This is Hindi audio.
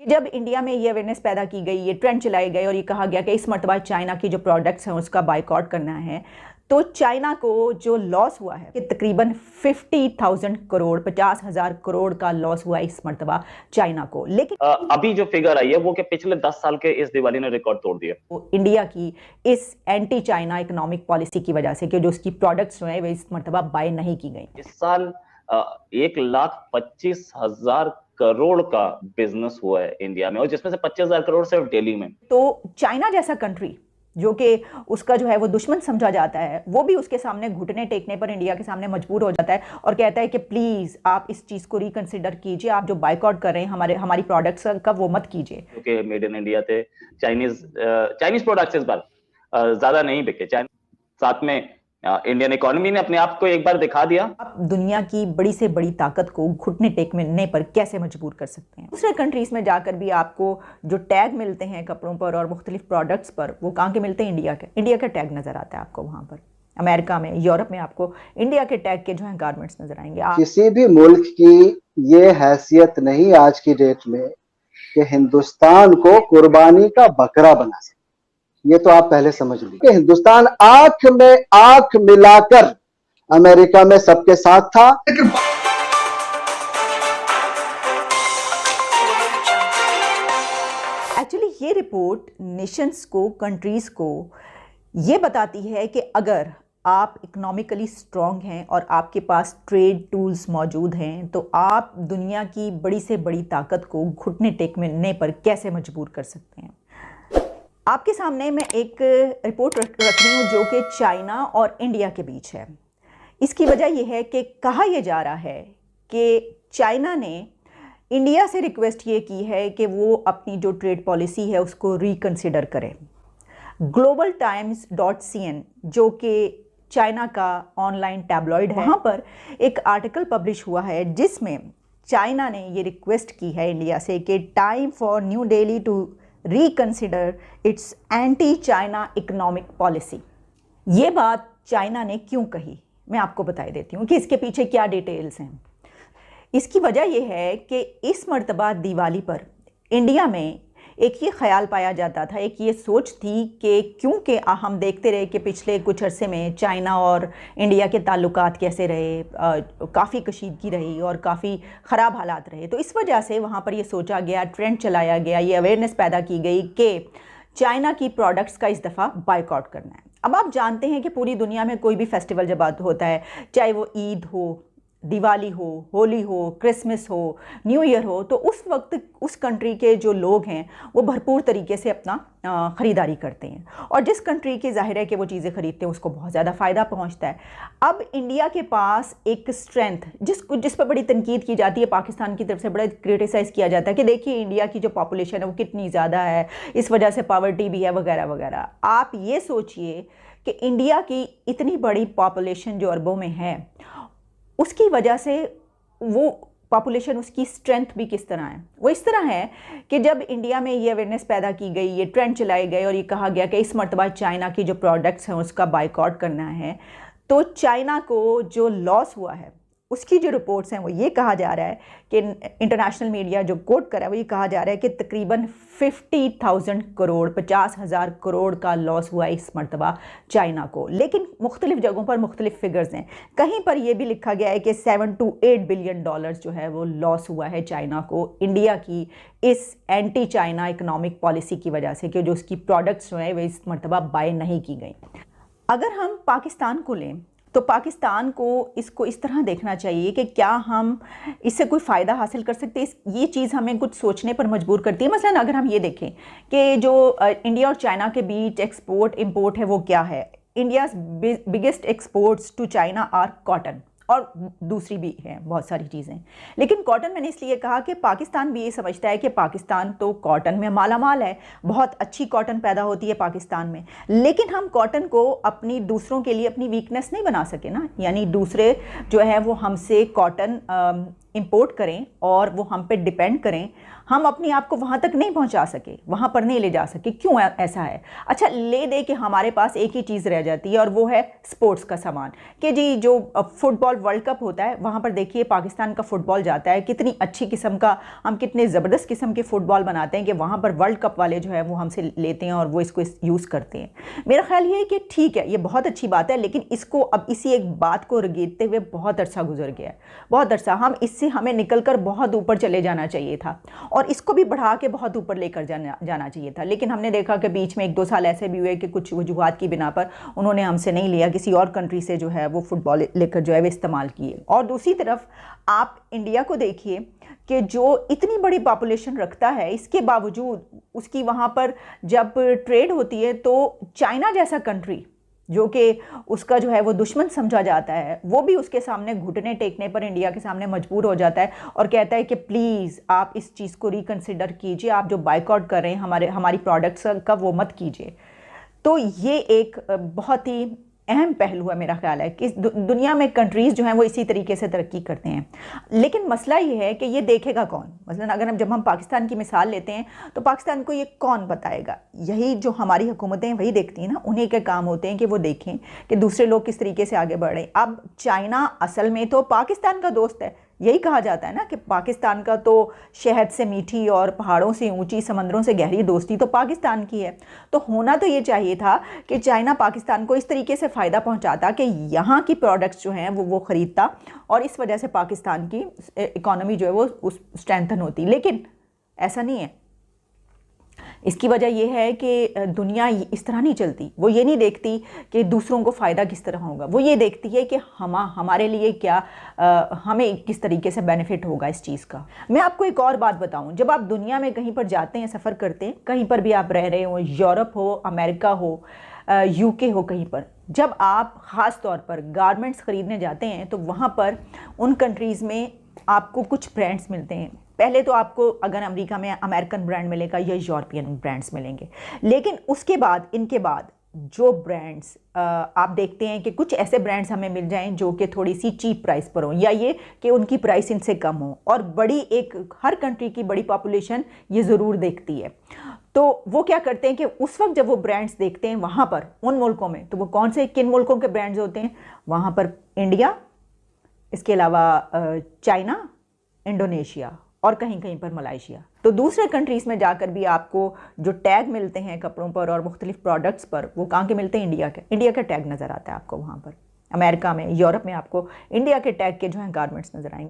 जब इंडिया में ये अवेयरनेस पैदा की गई, ये ट्रेंड चलाए गए और ये कहा गया कि इस मर्तबा चाइना की जो प्रोडक्ट्स हैं उसका बाइकआउट करना है, तो चाइना को जो लॉस हुआ है कि तकरीबन 50,000 करोड़ 50,000 करोड़ का लॉस हुआ इस मर्तबा चाइना को। लेकिन अभी जो फिगर आई है वो कि पिछले 10 साल के इस दिवाली ने रिकॉर्ड तोड़ दिया इंडिया की इस एंटी चाइना इकोनॉमिक पॉलिसी की वजह से कि जो उसकी प्रोडक्ट्स हैं वे इस मर्तबा बाय नहीं की गई। इस साल 1,25,000 करोड़ का बिजनेस हुआ है इंडिया में, और जिसमें से 25,000 करोड़ सिर्फ दिल्ली में। तो चाइना जैसा कंट्री जो कि उसका जो है वो दुश्मन समझा जाता है, वो भी उसके सामने घुटने टेकने पर इंडिया के सामने मजबूर हो जाता है और कहता है कि प्लीज आप इस चीज को रिकंसिडर कीजिए, आप जो बाइकआउट कर रहे हैं हमारी प्रोडक्ट्स का वो मत कीजिए। क्योंकि मेड इन इंडिया थे, चाइनीज प्रोडक्ट्स इस बार ज्यादा नहीं बिके। साथ में इंडियन इकोनॉमी ने अपने आप को एक बार दिखा दिया। आप दुनिया की बड़ी से बड़ी ताकत को घुटने टेकने पर कैसे मजबूर कर सकते हैं। दूसरे कंट्रीज में जाकर भी आपको जो टैग मिलते हैं कपड़ों पर और मुख्तलिफ प्रोडक्ट्स पर, वो कहाँ के मिलते हैं? इंडिया का टैग नजर आता है आपको वहां पर। अमेरिका में, यूरोप में आपको इंडिया के टैग के जो है गारमेंट्स नजर आएंगे। किसी भी मुल्क की ये हैसियत नहीं आज की डेट में कि हिंदुस्तान को कुर्बानी का बकरा बना सके। ये तो आप पहले समझ लीजिए। हिंदुस्तान आंख में आंख मिलाकर अमेरिका में सबके साथ था। एक्चुअली ये रिपोर्ट नेशंस को, कंट्रीज को ये बताती है कि अगर आप इकोनॉमिकली स्ट्रॉन्ग हैं और आपके पास ट्रेड टूल्स मौजूद हैं तो आप दुनिया की बड़ी से बड़ी ताकत को घुटने टेकने पर कैसे मजबूर कर सकते हैं। आपके सामने मैं एक रिपोर्ट रख रही हूँ जो कि चाइना और इंडिया के बीच है। इसकी वजह यह है कि कहा यह जा रहा है कि चाइना ने इंडिया से रिक्वेस्ट ये की है कि वो अपनी जो ट्रेड पॉलिसी है उसको रिकंसिडर करे। globaltimes.cn जो कि चाइना का ऑनलाइन टैबलॉइड है, वहाँ पर एक आर्टिकल पब्लिश हुआ है जिसमें चाइना ने ये रिक्वेस्ट की है इंडिया से कि time for new Delhi to reconsider its anti China economic policy. ये बात चाइना ने क्यों कही, मैं आपको बता देती हूँ कि इसके पीछे क्या डिटेल्स हैं। इसकी वजह यह है कि इस मर्तबा दिवाली पर इंडिया में एक ये ख्याल पाया जाता था, एक ये सोच थी कि क्योंकि हम देखते रहे कि पिछले कुछ अरसे में चाइना और इंडिया के ताल्लुकात कैसे रहे, काफ़ी कशीदगी रही और काफ़ी ख़राब हालात रहे, तो इस वजह से वहाँ पर ये सोचा गया, ट्रेंड चलाया गया, ये अवेयरनेस पैदा की गई कि चाइना की प्रोडक्ट्स का इस दफ़ा बाइकआउट करना है। अब आप जानते हैं कि पूरी दुनिया में कोई भी फेस्टिवल जब होता है, चाहे वो ईद हो, दिवाली हो, होली हो, क्रिसमस हो, न्यू ईयर हो, तो उस वक्त उस कंट्री के जो लोग हैं वो भरपूर तरीके से अपना ख़रीदारी करते हैं और जिस कंट्री की जाहिर है कि वो चीज़ें ख़रीदते हैं उसको बहुत ज़्यादा फ़ायदा पहुंचता है। अब इंडिया के पास एक स्ट्रेंथ जिस पर बड़ी तनकीद की जाती है, पाकिस्तान की तरफ से बड़ा क्रिटिसाइज़ किया जाता है कि देखिए इंडिया की जो पॉपुलेशन है वो कितनी ज़्यादा है, इस वजह से पॉवर्टी भी है वगैरह वगैरह। आप ये सोचिए कि इंडिया की इतनी बड़ी पॉपुलेशन जो अरबों में है, उसकी वजह से वो पॉपुलेशन, उसकी स्ट्रेंथ भी किस तरह है। वो इस तरह है कि जब इंडिया में ये अवेयरनेस पैदा की गई, ये ट्रेंड चलाए गए और ये कहा गया कि इस मर्तबा चाइना की जो प्रोडक्ट्स हैं उसका बाइकआउट करना है, तो चाइना को जो लॉस हुआ है उसकी जो रिपोर्ट्स हैं वो ये कहा जा रहा है कि इंटरनेशनल मीडिया जो कोट कर रहा है वो ये कहा जा रहा है कि तकरीबन 50,000 करोड़ 50,000 करोड़ का लॉस हुआ इस मर्तबा चाइना को। लेकिन मुख्तलिफ जगहों पर मुख्तलिफ फिगर्स हैं। कहीं पर यह भी लिखा गया है कि 7 to 8 बिलियन डॉलर्स जो है वो लॉस हुआ है चाइना को इंडिया की इस एंटी चाइना इकोनॉमिक पॉलिसी की वजह से कि जो उसकी प्रोडक्ट्स हैं वे इस मर्तबा बाय नहीं की गई। अगर हम पाकिस्तान को लें तो पाकिस्तान को इसको इस तरह देखना चाहिए कि क्या हम इससे कोई फ़ायदा हासिल कर सकते हैं। ये चीज़ हमें कुछ सोचने पर मजबूर करती है। मसलन अगर हम ये देखें कि जो इंडिया और चाइना के बीच एक्सपोर्ट इंपोर्ट है वो क्या है। India's biggest exports to China are cotton, और दूसरी भी हैं बहुत सारी चीज़ें, लेकिन कॉटन मैंने इसलिए कहा कि पाकिस्तान भी ये समझता है कि पाकिस्तान तो कॉटन में मालामाल है, बहुत अच्छी कॉटन पैदा होती है पाकिस्तान में, लेकिन हम कॉटन को अपनी दूसरों के लिए अपनी वीकनेस नहीं बना सके ना। यानी दूसरे जो है वो हमसे कॉटन इंपोर्ट करें और वो हम पे डिपेंड करें, हम अपने आप को वहाँ तक नहीं पहुँचा सके, वहाँ पर नहीं ले जा सके। क्यों ऐसा है? अच्छा, ले दे कि हमारे पास एक ही चीज़ रह जाती है और वो है स्पोर्ट्स का सामान। कि जी जो फुटबॉल वर्ल्ड कप होता है वहाँ पर देखिए पाकिस्तान का फुटबॉल जाता है, कितनी अच्छी किस्म का, हम कितने ज़बरदस्त किस्म के फुटबॉल बनाते हैं कि वहाँ पर वर्ल्ड कप वाले जो है वो हमसे लेते हैं और वो इसको यूज़ करते हैं। मेरा ख्याल ये है कि ठीक है, ये बहुत अच्छी बात है, लेकिन इसको अब इसी एक बात को रगेदते हुए बहुत अरसा गुजर गया है, बहुत अरसा। हमें निकल कर बहुत ऊपर चले जाना चाहिए था और इसको भी बढ़ा के बहुत ऊपर लेकर जाना चाहिए था। लेकिन हमने देखा कि बीच में 1-2 साल ऐसे भी हुए कि कुछ वजूहात की बिना पर उन्होंने हमसे नहीं लिया, किसी और कंट्री से जो है वो फुटबॉल लेकर जो है वो इस्तेमाल किए। और दूसरी तरफ आप इंडिया को देखिए कि जो इतनी बड़ी पॉपुलेशन रखता है, इसके बावजूद उसकी वहाँ पर जब ट्रेड होती है तो चाइना जैसा कंट्री जो कि उसका जो है वो दुश्मन समझा जाता है, वो भी उसके सामने घुटने टेकने पर इंडिया के सामने मजबूर हो जाता है और कहता है कि प्लीज़ आप इस चीज़ को रिकंसिडर कीजिए, आप जो बाइकआउट कर रहे हैं हमारी प्रोडक्ट्स का, वो मत कीजिए। तो ये एक बहुत ही अहम पहलू है मेरा ख्याल है कि दुनिया में कंट्रीज़ जो हैं वो इसी तरीके से तरक्की करते हैं। लेकिन मसला ये है कि ये देखेगा कौन? मसलन अगर जब हम पाकिस्तान की मिसाल लेते हैं तो पाकिस्तान को ये कौन बताएगा? यही जो हमारी हुकूमतें वही देखती हैं ना, उन्हीं के काम होते हैं कि वो देखें कि दूसरे लोग किस तरीके से आगे बढ़ रहे हैं। अब चाइना असल में तो पाकिस्तान का दोस्त है, यही कहा जाता है ना कि पाकिस्तान का तो शहद से मीठी और पहाड़ों से ऊंची, समंदरों से गहरी दोस्ती तो पाकिस्तान की है। तो होना तो ये चाहिए था कि चाइना पाकिस्तान को इस तरीके से फ़ायदा पहुंचाता कि यहाँ की प्रोडक्ट्स जो हैं वो ख़रीदता और इस वजह से पाकिस्तान की इकॉनमी जो है वो स्ट्रेंथन होती। लेकिन ऐसा नहीं है। इसकी वजह यह है कि दुनिया इस तरह नहीं चलती। वो ये नहीं देखती कि दूसरों को फ़ायदा किस तरह होगा, वो ये देखती है कि हमारे लिए क्या, हमें किस तरीके से बेनिफिट होगा इस चीज़ का। मैं आपको एक और बात बताऊं, जब आप दुनिया में कहीं पर जाते हैं, सफ़र करते हैं, कहीं पर भी आप रह रहे हो, यूरोप हो, अमेरिका हो, यूके हो, कहीं पर जब आप ख़ास तौर पर गारमेंट्स ख़रीदने जाते हैं तो वहाँ पर उन कंट्रीज़ में आपको कुछ ब्रांड्स मिलते हैं। पहले तो आपको अगर अमेरिका में अमेरिकन ब्रांड मिलेगा या यूरोपियन ब्रांड्स मिलेंगे, लेकिन उसके बाद इनके बाद जो ब्रांड्स आप देखते हैं कि कुछ ऐसे ब्रांड्स हमें मिल जाएं जो कि थोड़ी सी चीप प्राइस पर हों, या ये कि उनकी प्राइस इनसे कम हो। और हर कंट्री की बड़ी पॉपुलेशन ये ज़रूर देखती है। तो वो क्या करते हैं कि उस वक्त जब वो ब्रांड्स देखते हैं वहाँ पर उन मुल्कों में, तो वो किन मुल्कों के ब्रांड्स होते हैं? वहाँ पर इंडिया, इसके अलावा चाइना, इंडोनेशिया और कहीं कहीं पर मलाइशिया। तो दूसरे कंट्रीज़ में जाकर भी आपको जो टैग मिलते हैं कपड़ों पर और मुख्तलिफ प्रोडक्ट्स पर, वो कहाँ के मिलते हैं? इंडिया का टैग नज़र आता है आपको वहाँ पर। अमेरिका में, यूरोप में आपको इंडिया के टैग के जो हैं गारमेंट्स नज़र आएंगे।